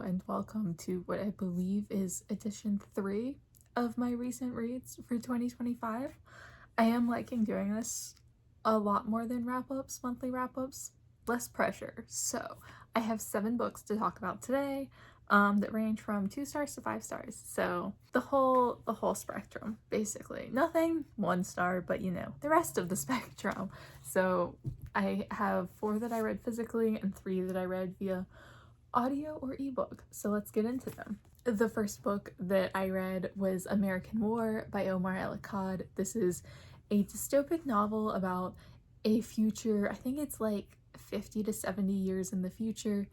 and welcome to what I believe is edition 3 of my recent reads for 2025. I am liking doing this a lot more than wrap-ups, monthly wrap-ups, less pressure. So I have 7 books to talk about today that range from 2 stars to 5 stars. So the whole spectrum, basically. Nothing 1 star, but you know, the rest of the spectrum. So I have 4 that I read physically and 3 that I read via audio or ebook. So let's get into them. The first book that I read was American War by Omar Akkad. This is a dystopic novel about a future, I think it's like 50 to 70 years in the future,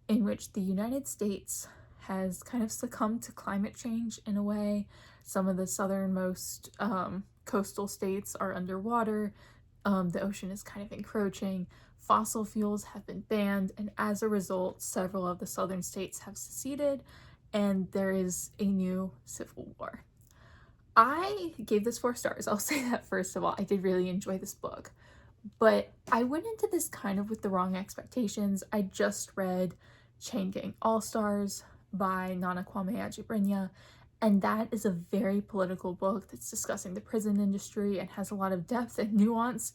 in which the United States has kind of succumbed to climate change in a way. Some of the southernmost coastal states are underwater. The ocean is kind of encroaching. Fossil fuels have been banned, and as a result, several of the southern states have seceded, and there is a new civil war. I gave this 4 stars. I'll say that first of all. I did really enjoy this book, but I went into this kind of with the wrong expectations. I just read Chain Gang All-Stars by Nana Kwame Adjei, and that is a very political book that's discussing the prison industry and has a lot of depth and nuance,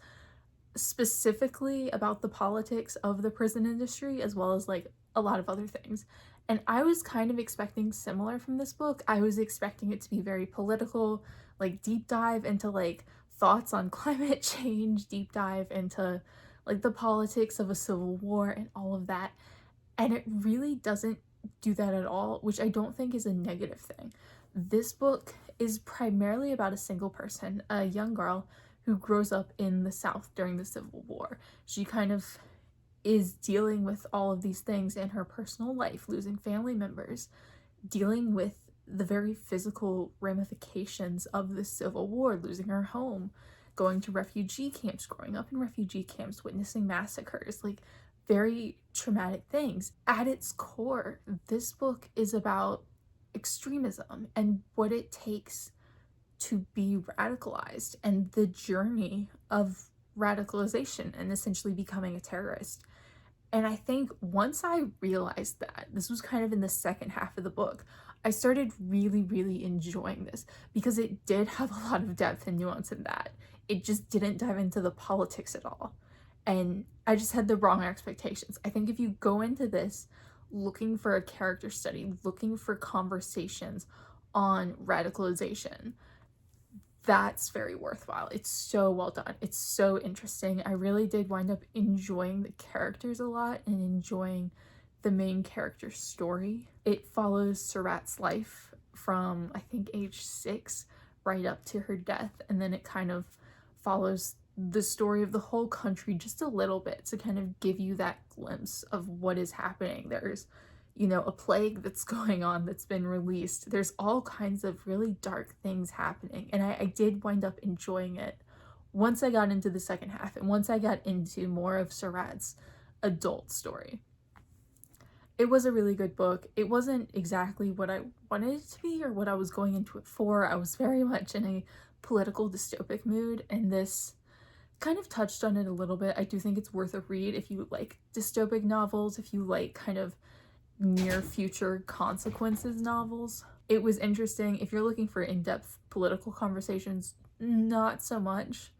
specifically about the politics of the prison industry, as well as like a lot of other things. And I was kind of expecting similar from this book. I was expecting it to be very political, like deep dive into like thoughts on climate change, deep dive into like the politics of a civil war and all of that. And it really doesn't do that at all, which I don't think is a negative thing. This book is primarily about a single person, a young girl who grows up in the South during the Civil War. She kind of is dealing with all of these things in her personal life, losing family members, dealing with the very physical ramifications of the Civil War, losing her home, going to refugee camps, growing up in refugee camps, witnessing massacres, like very traumatic things. At its core, this book is about extremism and what it takes to be radicalized and the journey of radicalization and essentially becoming a terrorist. And I think once I realized that, this was kind of in the second half of the book, I started really enjoying this because it did have a lot of depth and nuance in that. It just didn't dive into the politics at all. And I just had the wrong expectations. I think if you go into this looking for a character study, looking for conversations on radicalization, that's very worthwhile. It's so well done. It's so interesting. I really did wind up enjoying the characters a lot and enjoying the main character's story. It follows Surratt's life from, I think, age 6 right up to her death, and then it kind of follows the story of the whole country just a little bit to kind of give you that glimpse of what is happening. There's, you know, a plague that's going on that's been released. There's all kinds of really dark things happening, and I did wind up enjoying it once I got into the second half and once I got into more of Surratt's adult story. It was a really good book. It wasn't exactly what I wanted it to be or what I was going into it for. I was very much in a political dystopic mood, and this kind of touched on it a little bit. I do think it's worth a read if you like dystopic novels, if you like kind of near future consequences novels. It was interesting. If you're looking for in-depth political conversations, not so much,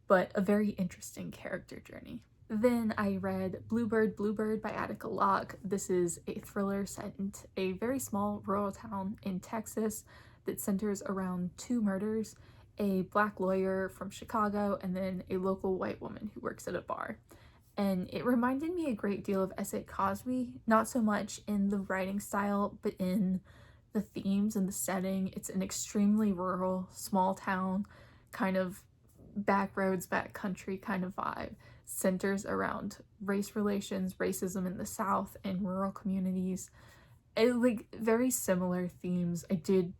but a very interesting character journey. Then I read Bluebird by Attica Locke. This is a thriller set in a very small rural town in Texas that centers around 2 murders, a black lawyer from Chicago and then a local white woman who works at a bar. And it reminded me a great deal of S.A. Cosby, not so much in the writing style, but in the themes and the setting. It's an extremely rural, small town, kind of back roads, back country kind of vibe. Centers around race relations, racism in the South, and rural communities. Like very similar themes. I do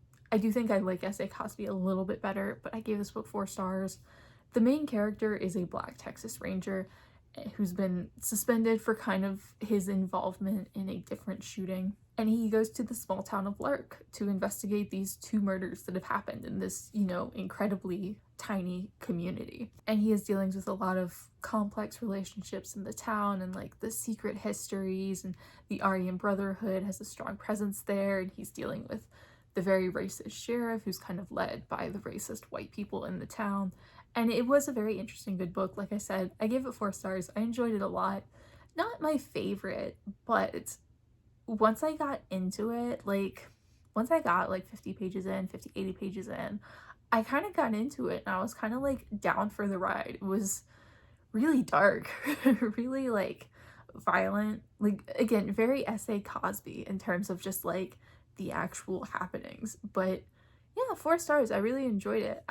think I like S.A. Cosby a little bit better, but I gave this book 4 stars. The main character is a black Texas Ranger, who's been suspended for kind of his involvement in a different shooting. And he goes to the small town of Lurk to investigate these 2 murders that have happened in this, you know, incredibly tiny community. And he has dealings with a lot of complex relationships in the town and like the secret histories, and the Aryan Brotherhood has a strong presence there, and he's dealing with the very racist sheriff who's kind of led by the racist white people in the town. And it was a very interesting, good book. Like I said, I gave it 4 stars. I enjoyed it a lot. Not my favorite, but once I got into it, like once I got like 50 pages in, 50, 80 pages in, I kind of got into it and I was kind of like down for the ride. It was really dark, really like violent, like again, very S.A. Cosby in terms of just like the actual happenings. But yeah, 4 stars. I really enjoyed it.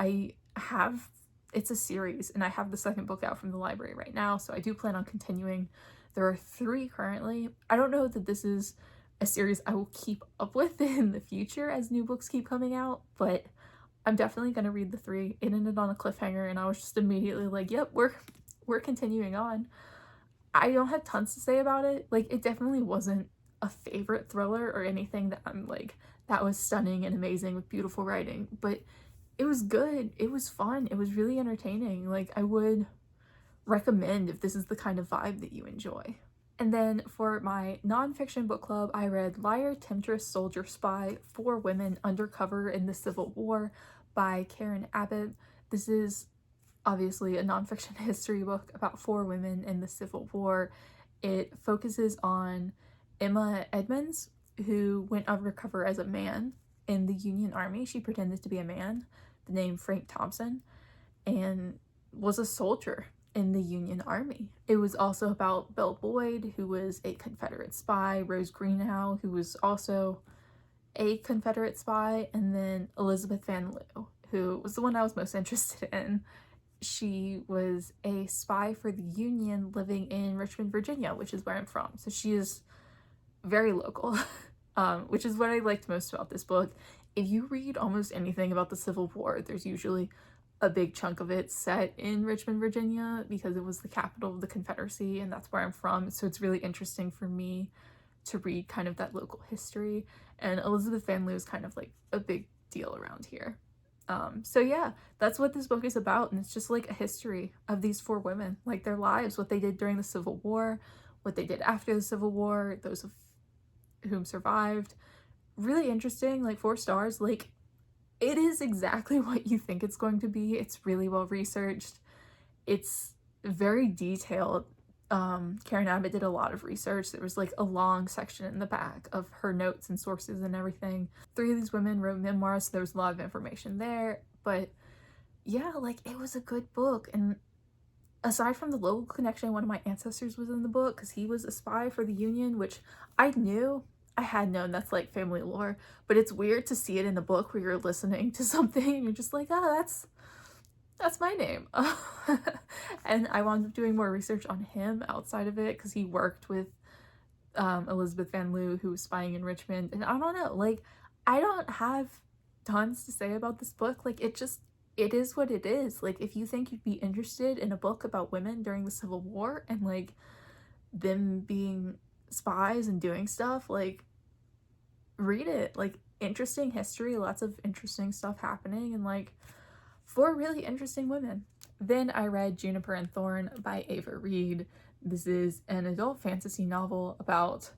It's a series and I have the 2nd book out from the library right now, so I do plan on continuing. There are 3 currently. I don't know that this is a series I will keep up with in the future as new books keep coming out, but I'm definitely going to read the 3. It ended on a cliffhanger and I was just immediately like, yep, we're continuing on. I don't have tons to say about it. Like, it definitely wasn't a favorite thriller or anything that I'm like, that was stunning and amazing with beautiful writing, but it was good. It was fun. It was really entertaining. Like, I would recommend if this is the kind of vibe that you enjoy. And then for my nonfiction book club, I read Liar, Temptress, Soldier, Spy, 4 Women Undercover in the Civil War by Karen Abbott. This is obviously a nonfiction history book about 4 women in the Civil War. It focuses on Emma Edmonds, who went undercover as a man in the Union Army. She pretended to be a man, the name Frank Thompson, and was a soldier in the Union Army. It was also about Belle Boyd, who was a Confederate spy, Rose Greenhow, who was also a Confederate spy, and then Elizabeth Van Lew, who was the one I was most interested in. She was a spy for the Union living in Richmond, Virginia, which is where I'm from. So she is very local, which is what I liked most about this book. If you read almost anything about the Civil War, there's usually a big chunk of it set in Richmond, Virginia, because it was the capital of the Confederacy and that's where I'm from. So it's really interesting for me to read kind of that local history. And Elizabeth Van Lew is kind of like a big deal around here. So yeah, that's what this book is about. And it's just like a history of these 4 women, like their lives, what they did during the Civil War, what they did after the Civil War, those of whom survived. Really interesting, like 4 stars. Like, it is exactly what you think it's going to be. It's really well researched. It's very detailed. Karen Abbott did a lot of research. There was like a long section in the back of her notes and sources and everything. 3 of these women wrote memoirs, so there was a lot of information there. But yeah, like, it was a good book. And aside from the local connection, one of my ancestors was in the book because he was a spy for the Union, which I knew. I had known, that's like family lore, but it's weird to see it in the book where you're listening to something and you're just like, oh, that's my name. And I wound up doing more research on him outside of it because he worked with Elizabeth Van Lew, who was spying in Richmond. And I don't know, like, I don't have tons to say about this book. Like, it is what it is. Like, if you think you'd be interested in a book about women during the Civil War and like them being spies and doing stuff, like, read it. Like, interesting history, lots of interesting stuff happening, and like 4 really interesting women. Then I read Juniper and Thorn by Ava Reid. This is an adult fantasy novel about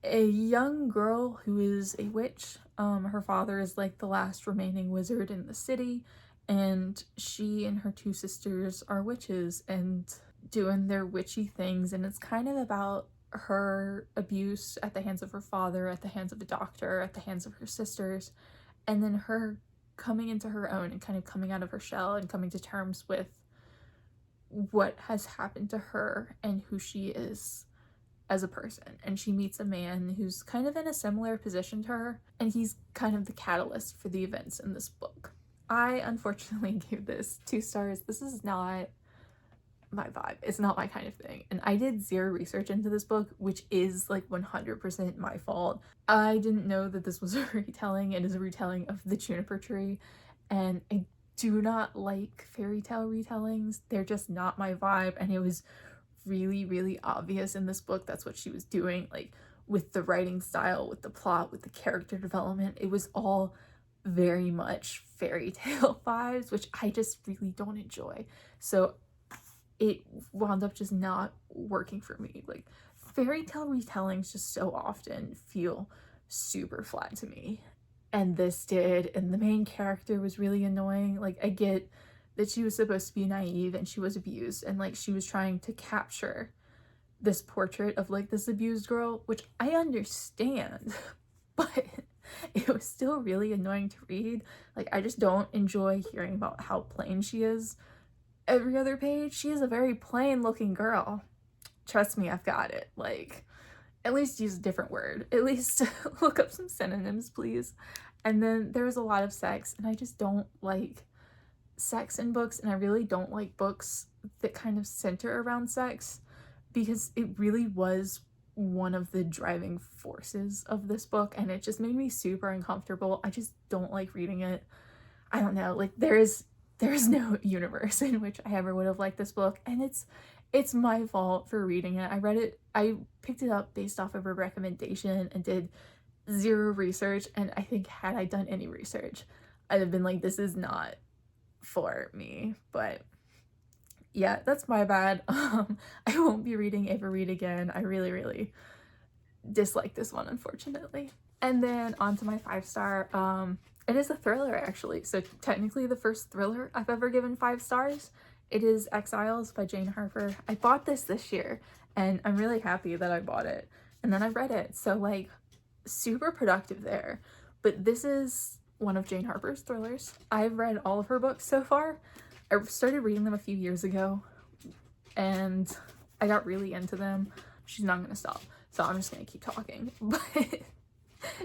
a young girl who is a witch. Her father is like the last remaining wizard in the city, and she and her 2 sisters are witches and doing their witchy things, and it's kind of about her abuse at the hands of her father, at the hands of the doctor, at the hands of her sisters, and then her coming into her own and kind of coming out of her shell and coming to terms with what has happened to her and who she is as a person. And she meets a man who's kind of in a similar position to her, and he's kind of the catalyst for the events in this book. I unfortunately gave this 2 stars. This is not my vibe. It's not my kind of thing. And I did 0 research into this book, which is like 100% my fault. I didn't know that this was a retelling. It is a retelling of the Juniper Tree, and I do not like fairy tale retellings. They're just not my vibe, and it was really, really obvious in this book that's what she was doing, like with the writing style, with the plot, with the character development. It was all very much fairy tale vibes, which I just really don't enjoy. So it wound up just not working for me. Like, fairy tale retellings just so often feel super flat to me. And this did, and the main character was really annoying. Like, I get that she was supposed to be naive and she was abused, and like she was trying to capture this portrait of like this abused girl, which I understand, but it was still really annoying to read. Like, I just don't enjoy hearing about how plain she is every other page. She is a very plain looking girl. Trust me, I've got it. Like, at least use a different word. At least look up some synonyms, please. And then there was a lot of sex, and I just don't like sex in books, and I really don't like books that kind of center around sex, because it really was one of the driving forces of this book, and it just made me super uncomfortable. I just don't like reading it. I don't know, like there is no universe in which I ever would have liked this book, and it's my fault for reading it. I picked it up based off of a recommendation and did zero research, and I think had I done any research, I'd have been like, this is not for me. But yeah, that's my bad. I won't be reading Ava Reid again. I really, really dislike this one, unfortunately. And then on to my 5-star. It is a thriller, actually. So technically the first thriller I've ever given 5 stars. It is Exiles by Jane Harper. I bought this year, and I'm really happy that I bought it. And then I read it. So like, super productive there. But this is one of Jane Harper's thrillers. I've read all of her books so far. I started reading them a few years ago, and I got really into them. She's not gonna stop, so I'm just gonna keep talking. But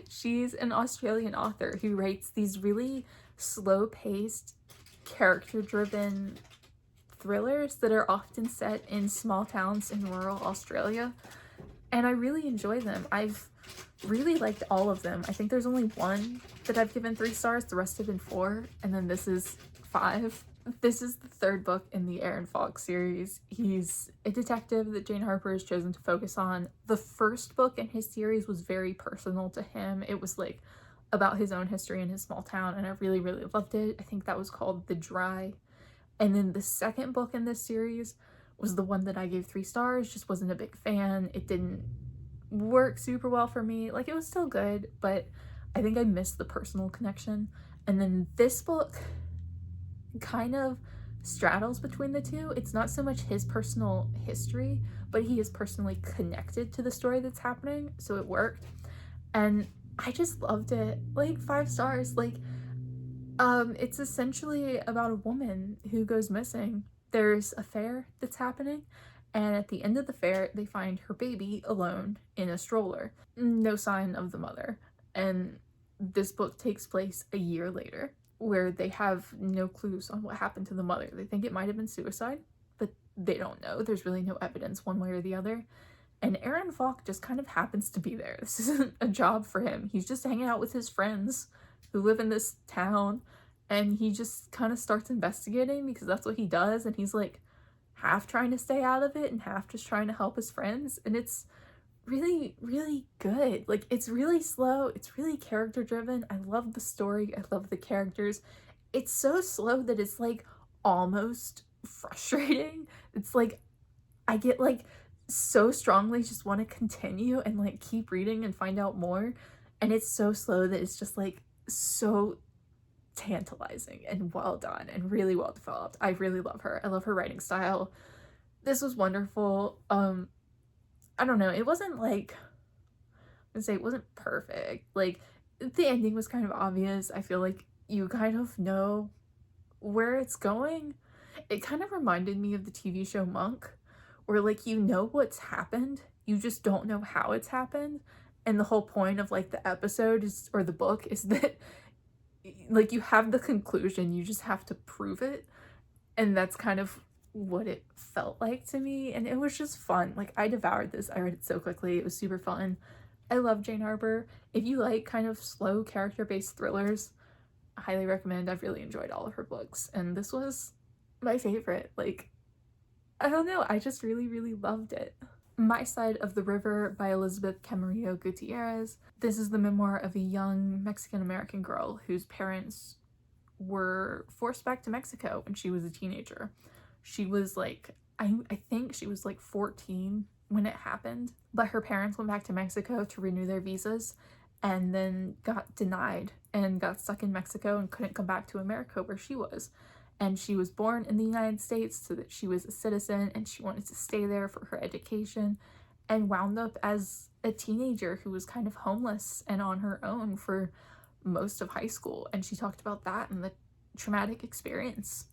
she's an Australian author who writes these really slow-paced, character-driven thrillers that are often set in small towns in rural Australia, and I really enjoy them. I've really liked all of them. I think there's only one that I've given 3 stars. The rest have been 4, and then this is 5. This is the 3rd book in the Aaron Falk series. He's a detective that Jane Harper has chosen to focus on. The first book in his series was very personal to him. It was like about his own history in his small town, and I really, really loved it. I think that was called The Dry. And then the 2nd book in this series was the one that I gave 3 stars. Just wasn't a big fan. It didn't work super well for me. Like, it was still good, but I think I missed the personal connection. And then this book kind of straddles between the two. It's not so much his personal history, but he is personally connected to the story that's happening, so it worked. And I just loved it. Like, 5 stars. Like, it's essentially about a woman who goes missing. There's a fair that's happening, and at the end of the fair, they find her baby alone in a stroller. No sign of the mother. And this book takes place a year later, where they have no clues on what happened to the mother. They think it might have been suicide, but they don't know. There's really no evidence one way or the other. And Aaron Falk just kind of happens to be there. This isn't a job for him. He's just hanging out with his friends who live in this town, and he just kind of starts investigating because that's what he does. And he's like half trying to stay out of it and half just trying to help his friends. And it's really, really good. Like, it's really slow. It's really character driven. I love the story. I love the characters. It's so slow that it's like almost frustrating. It's like I get like so strongly just want to continue and like keep reading and find out more. And it's so slow that it's just like so tantalizing and well done and really well developed. I really love her. I love her writing style. This was wonderful. I don't know, it wasn't like, I'd say it wasn't perfect. Like, the ending was kind of obvious. I feel like you kind of know where it's going. It kind of reminded me of the TV show Monk, where like you know what's happened, you just don't know how it's happened. And the whole point of like the episode is, or the book, is that like you have the conclusion, you just have to prove it. And that's kind of what it felt like to me, and it was just fun. Like, I devoured this. I read it so quickly. It was super fun. I love Jane Harper. If you like kind of slow character-based thrillers, I highly recommend. I've really enjoyed all of her books, and this was my favorite. Like, I don't know, I just really, really loved it. My Side of the River by Elizabeth Camarillo Gutierrez. This is the memoir of a young Mexican-American girl whose parents were forced back to Mexico when she was a teenager. She was like, I think she was like 14 when it happened, but her parents went back to Mexico to renew their visas and then got denied and got stuck in Mexico and couldn't come back to America where she was. And she was born in the United States so that she was a citizen, and she wanted to stay there for her education, and wound up as a teenager who was kind of homeless and on her own for most of high school. And she talked about that and the traumatic experience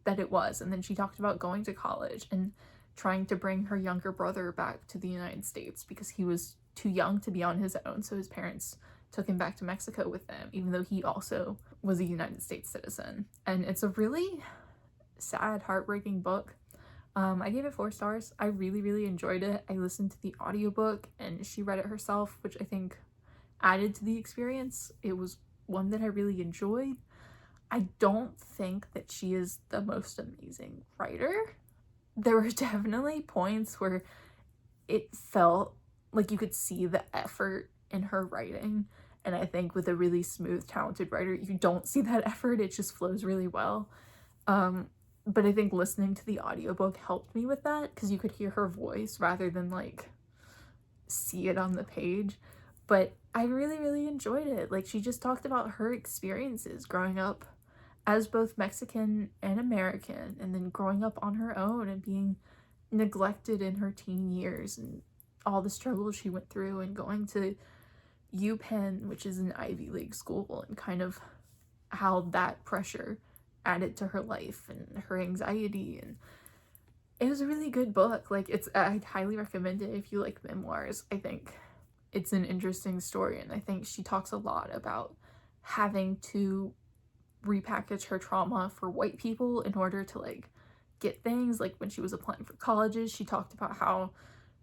that it was. And then she talked about going to college and trying to bring her younger brother back to the United States because he was too young to be on his own, so his parents took him back to Mexico with them, even though he also was a United States citizen. And it's a really sad, heartbreaking book. I gave it 4 stars. I really, really enjoyed it. I listened to the audiobook and she read it herself, which I think added to the experience. It was one that I really enjoyed. I don't think that she is the most amazing writer. There were definitely points where it felt like you could see the effort in her writing, and I think with a really smooth, talented writer, you don't see that effort. It just flows really well. But I think listening to the audiobook helped me with that because you could hear her voice rather than like see it on the page. But I really, really enjoyed it. Like, she just talked about her experiences growing up as both Mexican and American, and then growing up on her own and being neglected in her teen years, and all the struggles she went through, and going to UPenn, which is an Ivy League school, and kind of how that pressure added to her life and her anxiety. And it was a really good book. Like, I'd highly recommend it if you like memoirs. I think it's an interesting story, and I think she talks a lot about having to repackage her trauma for white people in order to like get things. Like, when she was applying for colleges, she talked about how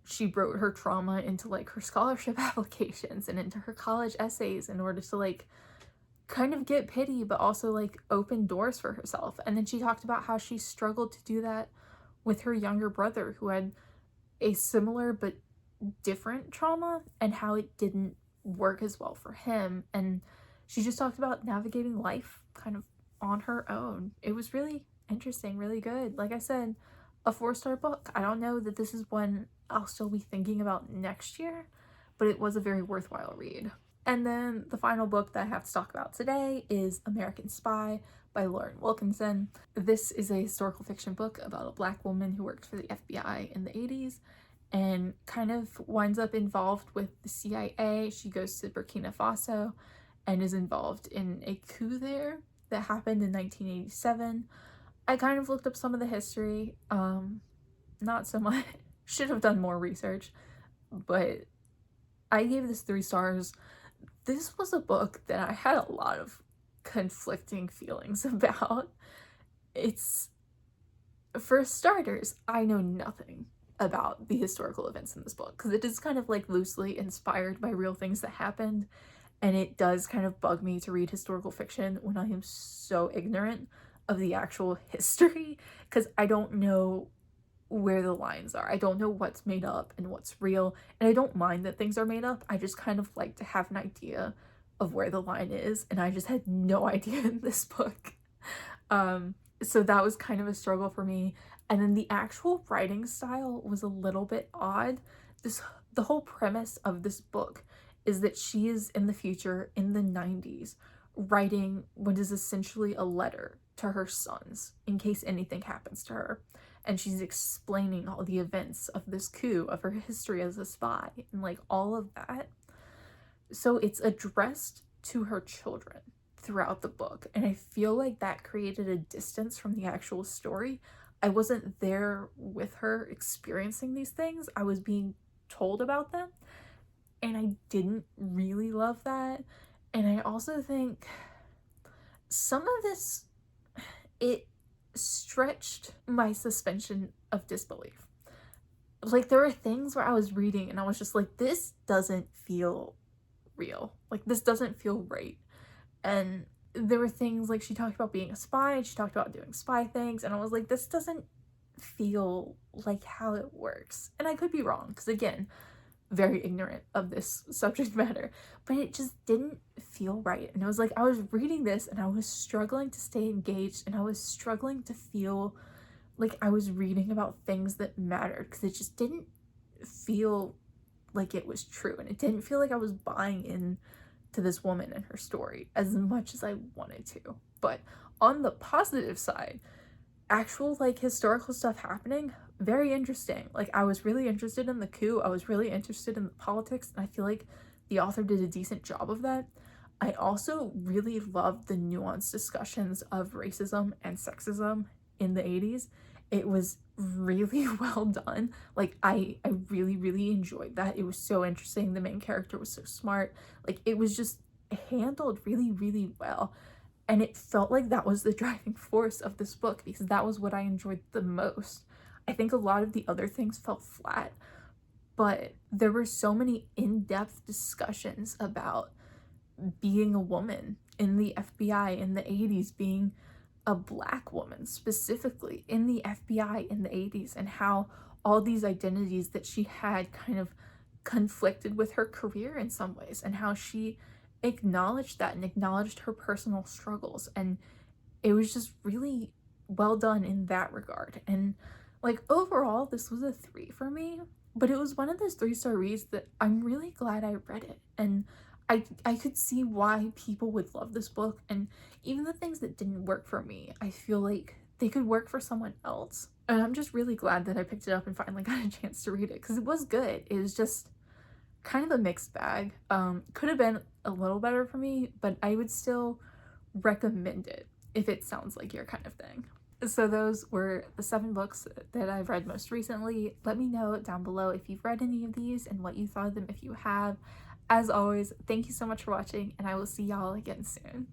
she wrote her trauma into like her scholarship applications and into her college essays in order to like kind of get pity, but also like open doors for herself. And then she talked about how she struggled to do that with her younger brother, who had a similar but different trauma, and how it didn't work as well for him. And she just talked about navigating life kind of on her own. It was really interesting, really good. Like I said, a 4-star book. I don't know that this is one I'll still be thinking about next year, but it was a very worthwhile read. And then the final book that I have to talk about today is American Spy by Wilkinson. This is a historical fiction book about a Black woman who worked for the FBI in the 80s and kind of winds up involved with the CIA. She goes to Burkina Faso and is involved in a coup there that happened in 1987. I kind of looked up some of the history, not so much. Should have done more research, but I gave this 3 stars. This was a book that I had a lot of conflicting feelings about. It's, for starters, I know nothing about the historical events in this book because it is kind of like loosely inspired by real things that happened, and it does kind of bug me to read historical fiction when I am so ignorant of the actual history because I don't know where the lines are. I don't know what's made up and what's real, and I don't mind that things are made up. I just kind of like to have an idea of where the line is, and I just had no idea in this book. So that was kind of a struggle for me. And then the actual writing style was a little bit odd. The whole premise of this book is that she is in the future, in the 90s, writing what is essentially a letter to her sons in case anything happens to her. And she's explaining all the events of this coup, of her history as a spy, and like all of that. So it's addressed to her children throughout the book, and I feel like that created a distance from the actual story. I wasn't there with her experiencing these things. I was being told about them, and I didn't really love that. And I also think some of this, it stretched my suspension of disbelief. Like, there were things where I was reading and I was just like, this doesn't feel real. Like, this doesn't feel right. And there were things like she talked about being a spy and she talked about doing spy things, and I was like, this doesn't feel like how it works. And I could be wrong, because again, very ignorant of this subject matter, but it just didn't feel right. And it was like I was reading this and I was struggling to stay engaged, and I was struggling to feel like I was reading about things that mattered, because it just didn't feel like it was true, and it didn't feel like I was buying in to this woman and her story as much as I wanted to. But on the positive side, actual like historical stuff happening, very interesting. Like, I was really interested in the coup, I was really interested in the politics, and I feel like the author did a decent job of that. I also really loved the nuanced discussions of racism and sexism in the 80s. It was really well done. Like, I really enjoyed that. It was so interesting. The main character was so smart. Like, it was just handled really well. And it felt like that was the driving force of this book, because that was what I enjoyed the most. I think a lot of the other things felt flat, but there were so many in-depth discussions about being a woman in the FBI in the 80s, being a Black woman specifically in the FBI in the 80s, and how all these identities that she had kind of conflicted with her career in some ways, and how she acknowledged that and acknowledged her personal struggles. And it was just really well done in that regard. And like, overall, this was a 3 for me, but it was one of those 3-star reads that I'm really glad I read it. And I could see why people would love this book, and even the things that didn't work for me, I feel like they could work for someone else. And I'm just really glad that I picked it up and finally got a chance to read it, because it was good. It was just kind of a mixed bag. Could have been a little better for me, but I would still recommend it if it sounds like your kind of thing. So those were the 7 books that I've read most recently. Let me know down below if you've read any of these and what you thought of them if you have. As always, thank you so much for watching, and I will see y'all again soon.